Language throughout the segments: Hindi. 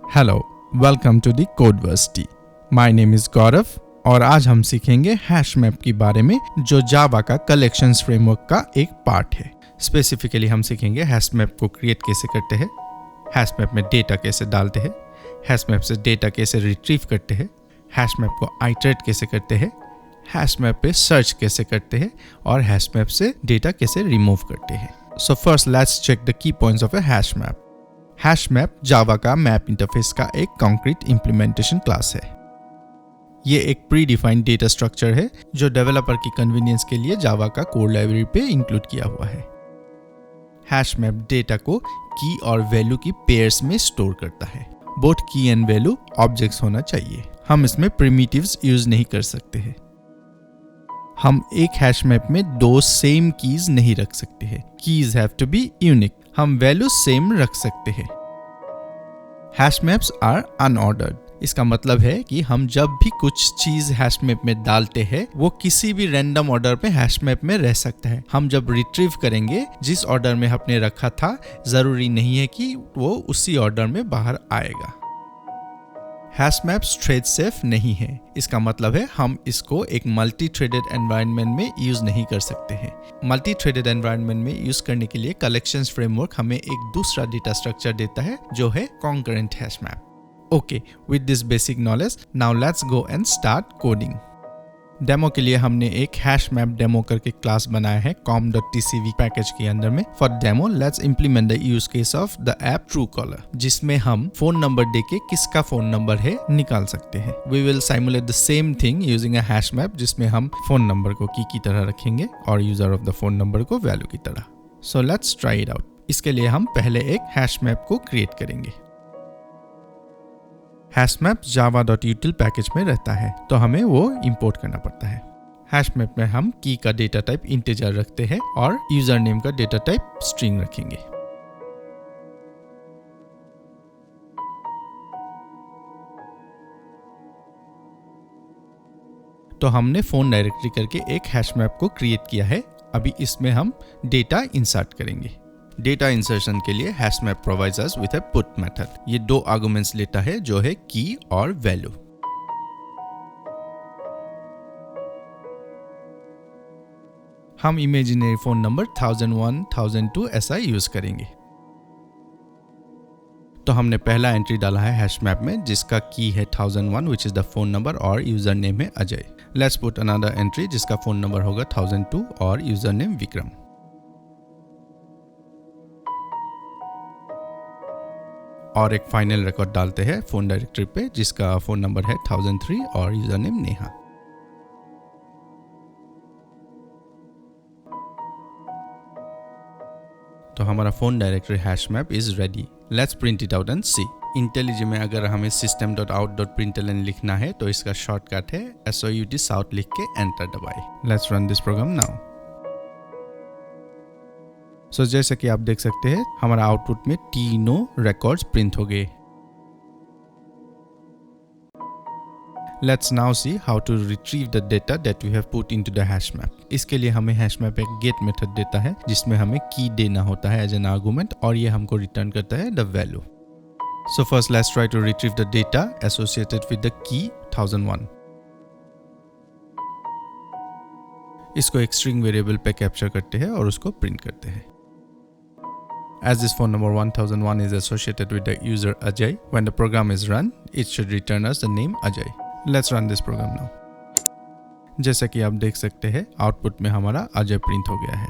Hello, welcome to the Codeversity. My name is Gaurav और आज हम सीखेंगे हैश मैप के बारे में जो जावा का कलेक्शंस फ्रेमवर्क का एक पार्ट है। स्पेसिफिकली हम सीखेंगे हैश मैप को क्रिएट कैसे करते हैं, हैश मैप में डेटा कैसे डालते हैं, हैश मैप से डेटा कैसे रिट्रीव करते हैं, हैश मैप को आइटरेट कैसे करते हैं, हैश मैप पे सर्च कैसे करते हैं और हैश मैप से डेटा कैसे रिमूव करते हैं। So first let's check the key points of a hash map. Hash map Java का मैप इंटरफेस का एक कॉन्क्रीट इंप्लीमेंटेशन क्लास है। ये एक प्री डिफाइंड डेटा स्ट्रक्चर है जो डेवलपर की कन्वीनियंस के लिए जावा का कोड लाइब्रेरी पे इंक्लूड किया हुआ है। हैश मैप डेटा को की और वैल्यू की पेयर्स में स्टोर करता है। बोथ की एंड वैल्यू ऑब्जेक्ट्स होना चाहिए। हम इसमें प्रिमिटिव्स यूज नहीं कर सकते हैं। हम एक हैश मैप में दो सेम कीज नहीं रख सकते हैं। Keys have to be unique. हम वैल्यू सेम रख सकते हैं। Hash maps are unordered. इसका मतलब है कि हम जब भी कुछ चीज हैश मैप में डालते हैं वो किसी भी रैंडम ऑर्डर में हैश मैप में रह सकता है। हम जब रिट्रीव करेंगे जिस ऑर्डर में हमने रखा था, जरूरी नहीं है कि वो उसी ऑर्डर में बाहर आएगा। हैश मैप्स थ्रेड सेफ नहीं है। इसका मतलब है हम इसको एक मल्टी थ्रेडेड एनवायरनमेंट में यूज नहीं कर सकते हैं। मल्टी थ्रेडेड एनवायरनमेंट में यूज करने के लिए कलेक्शंस फ्रेमवर्क हमें एक दूसरा डेटा स्ट्रक्चर देता है जो है concurrent hash map. Okay, with this basic knowledge now let's go and start coding. Demo के लिए हमने एक हैश मैप डेमो करके क्लास बनाया है com.tcv पैकेज के अंदर में। For demo let's implement the use case of the app Truecaller, जिसमें हम फोन नंबर देके किसका फोन नंबर है निकाल सकते हैं। We will simulate the same thing using a hash map, जिसमें हम फोन नंबर को की तरह रखेंगे और user of the phone number को वैल्यू की तरह। So let's try it out. इसके लिए हम पहले एक हैश मैप को क्रिएट करेंगे। हैश मैप java.util पैकेज में रहता है तो हमें वो इंपोर्ट करना पड़ता है। हैश मैप में हम की का डेटा टाइप इंटीजर रखते हैं और यूजर नेम का डेटा टाइप स्ट्रिंग रखेंगे। तो हमने फोन डायरेक्टरी करके एक हैश मैप को क्रिएट किया है। अभी इसमें हम डेटा इंसर्ट करेंगे। डेटा इंसर्शन के लिए hash map provides us with a put method. ये दो आर्गुमेंट्स लेता है जो है की और वैल्यू। हम इमेजिनरी फोन नंबर 1001, 1002 ऐसा यूज करेंगे। तो हमने पहला एंट्री डाला है हैश मैप में जिसका की है 1001 which is the phone number और यूजर नेम है Ajay. Let's put another entry जिसका फोन नंबर होगा 1002 और यूजर नेम विक्रम। और एक फाइनल रिकॉर्ड डालते हैं फोन डायरेक्टरी पे जिसका फोन नंबर है 1003 और यूजर नेम नेहा। तो हमारा phone directory hash map is ready. Let's print it out and see. IntelliJ में अगर हमें system.out.println लिखना है तो इसका शॉर्टकट है SOUT साउथ लिख के एंटर दबाए। Let's run this program now. So जैसे कि आप देख सकते हैं हमारा आउटपुट में तीनों रिकॉर्ड्स प्रिंट हो गए। Let's now see how to retrieve the data that we have put into the hash map. इसके लिए हमें हैश मैप एक गेट मेथड देता है जिसमें हमें की देना होता है एज एन आर्गुमेंट और ये हमको रिटर्न करता है the value. So first let's try to retrieve the data associated with the key 1001। इसको एक स्ट्रिंग वेरिएबल पे कैप्चर करते हैं और उसको प्रिंट करते हैं। As this phone number 1001 is associated with the user Ajay, when the program is run, it should return us the name Ajay. Let's run this program now. जैसा कि आप देख सकते हैं आउटपुट में हमारा अजय प्रिंट हो गया है।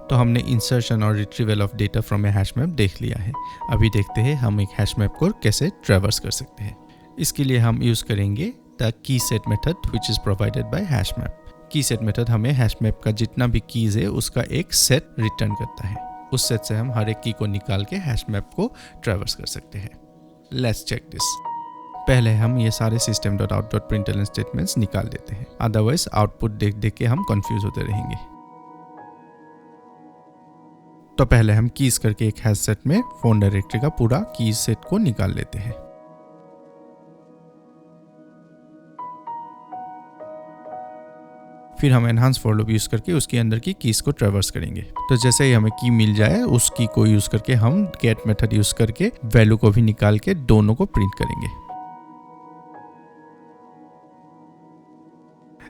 तो हमने इंसर्शन और retrieval of data from A hash map देख लिया है। अभी देखते हैं हम एक हैश मैप को कैसे ट्रैवर्स कर सकते हैं। इसके लिए हम यूज करेंगे the key set method which is provided by hash map. की सेट मेथड हमें हैश मैप का जितना भी कीज है उसका एक सेट रिटर्न करता है। उस सेट से हम हर एक की को निकाल के हैश मैप को ट्रैवर्स कर सकते हैं। Let's check this. पहले हम ये सारे system.out.println स्टेटमेंट्स निकाल देते हैं, अदरवाइज आउटपुट देख देख के हम कंफ्यूज होते रहेंगे। तो पहले हम कीज करके एक हैश सेट में फोन डायरेक्टरी का पूरा कीज सेट को निकाल लेते हैं। फिर हम एनहांस फॉर लूप यूज करके उसके अंदर की कीज को ट्रेवर्स करेंगे। तो जैसे ही हमें की मिल जाए उस की को यूज करके हम गेट मेथड यूज करके वैल्यू को भी निकाल के दोनों को प्रिंट करेंगे।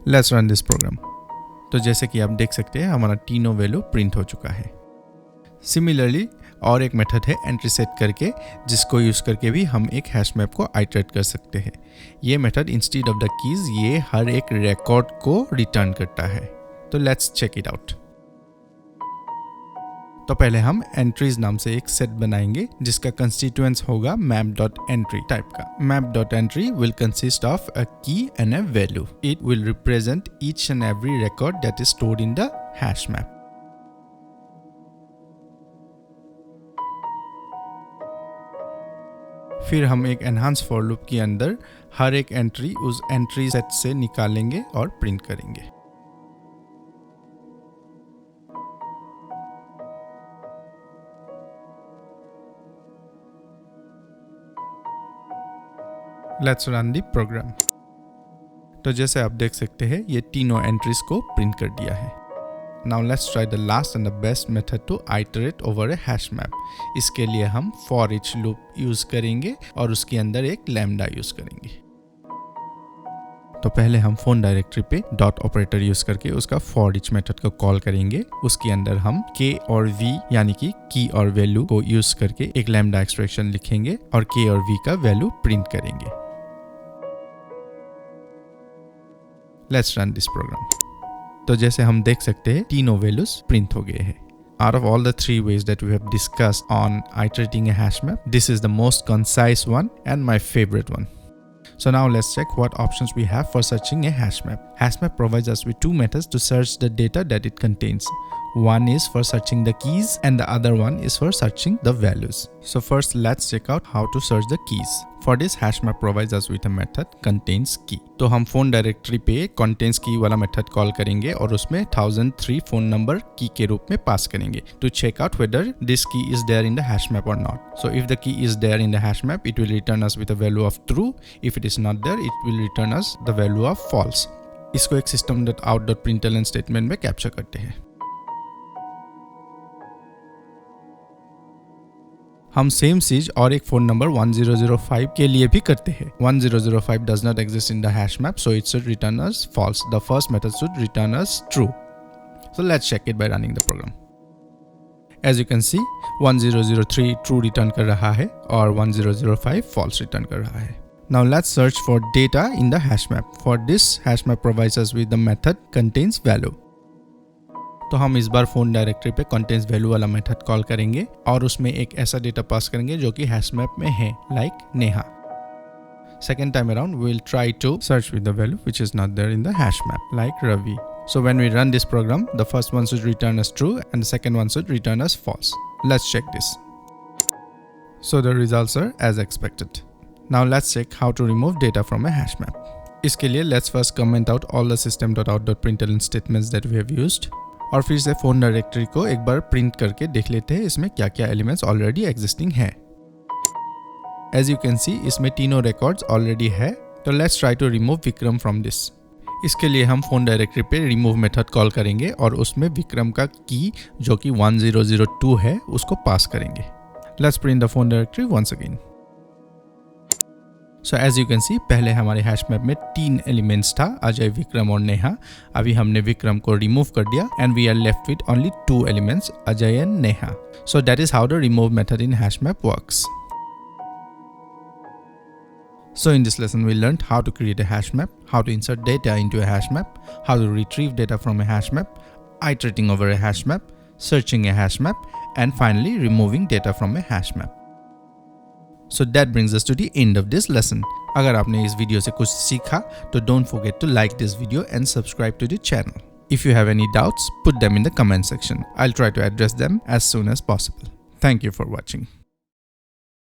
Let's run this program. तो जैसे कि आप देख सकते हैं हमारा तीनों वैल्यू प्रिंट हो चुका है। सिमिलरली और एक मेथड है एंट्री सेट करके, जिसको यूज करके भी हम एक हैश मैप को आइटरेट कर सकते हैं। ये method instead of the keys ये हर एक रिकॉर्ड को रिटर्न करता है। तो लेट्स चेक इट आउट। तो पहले हम एंट्रीज नाम से एक सेट बनाएंगे जिसका कंस्टिट्यूएंट्स होगा map.entry टाइप का। map.entry will consist of a key and a value. It will represent each and every record that is stored in the hash map. फिर हम एक एनहांस फॉर लूप के अंदर हर एक एंट्री उस एंट्री सेट से निकालेंगे और प्रिंट करेंगे। Let's run the program. तो जैसे आप देख सकते हैं ये तीनों एंट्रीज को प्रिंट कर दिया है। Now let's try the last and the best method to iterate over a hash map. इसके लिए हम फॉर ईच लूप यूज करेंगे और उसके अंदर एक लैम्डा यूज करेंगे। तो पहले हम फोन डायरेक्टरी पे डॉट ऑपरेटर यूज करके उसका फॉर ईच मेथड को कॉल करेंगे। उसके अंदर हम k और v यानी कि की और वैल्यू को यूज करके एक लैम्डा एक्सप्रेशन लिखेंगे और k और v का वैल्यू प्रिंट करेंगे। Let's run this program. तो जैसे हम देख सकते हैं तीनों वैल्यूज प्रिंट हो गए हैं। Out of all the three ways that we have discussed on iterating a hash map, this is the most concise one and my favorite one. So now let's check what options we have for searching a hash map. Hash map provides us with two methods to search the data that it contains. One is for searching the keys and the other one is for searching the values. So first let's check out how to search the keys. For this, hash map provides us with a method contains key. तो हम फोन डायरेक्टरी पे contains key वाला मेथड कॉल करेंगे और उसमें 1003 फोन नंबर की के रूप में पास करेंगे to check out whether this key is there in the hash map or not. So if the key is there in the hash map, it will return us with a value of true. If it is not there, it will return us the value of false. इसको एक system.out.println स्टेटमेंट में कैप्चर करते हैं। हम सेम चीज और एक फोन नंबर 1005 के लिए भी करते हैं। 1005 does not exist in the hash map, so it should return us false. The first method should return us true. So let's check it by running the program. As you can see, 1003 true return कर रहा है और 1005 false return कर रहा है। Now let's search for data in the hash map. For this, hash map provides us with the method contains value. तो हम इस बार फोन डायरेक्टरी पे कंटेंट्स वैल्यू वाला मेथड कॉल करेंगे और उसमें एक ऐसा डेटा पास करेंगे जो कि हैश मैप में है, like Neha. Second time around we will try to search with the value which is not there in the hash map, like Ravi. So when we run this program, the first one should return us true and the second one should return us false. Let's check this. So the results are as expected. Now let's check how to remove data from a hash map. इसके लिए let's first comment out all the system.out.println statements that we have used. और फिर से फोन डायरेक्टरी को एक बार प्रिंट करके देख लेते हैं इसमें क्या क्या एलिमेंट्स ऑलरेडी एग्जिस्टिंग है। एज यू कैन सी इसमें तीनों रिकॉर्ड्स ऑलरेडी है। तो let's try to remove Vikram from this. इसके लिए हम फोन डायरेक्टरी पे रिमूव मेथड कॉल करेंगे और उसमें विक्रम का की जो कि 1002 है उसको पास करेंगे। Let's print the phone directory once again. So as you can see पहले हमारे हैश मैप में 3 एलिमेंट्स था, अजय, विक्रम और नेहा। अभी हमने विक्रम को रिमूव कर दिया and we are left with only 2 elements, Ajay and Neha. So that is how the remove method in hash map works. So in this lesson we learned how to create a hash map, how to insert data into a hash map, how to retrieve data from a hash map, iterating over a hash map, searching a hash map, and finally removing data from a hash map. So that brings us to the end of this lesson. अगर आपने इस वीडियो से कुछ सीखा तो don't forget to like this video and subscribe to the channel. If you have any doubts, put them in the comment section. I'll try to address them as soon as possible. Thank you for watching.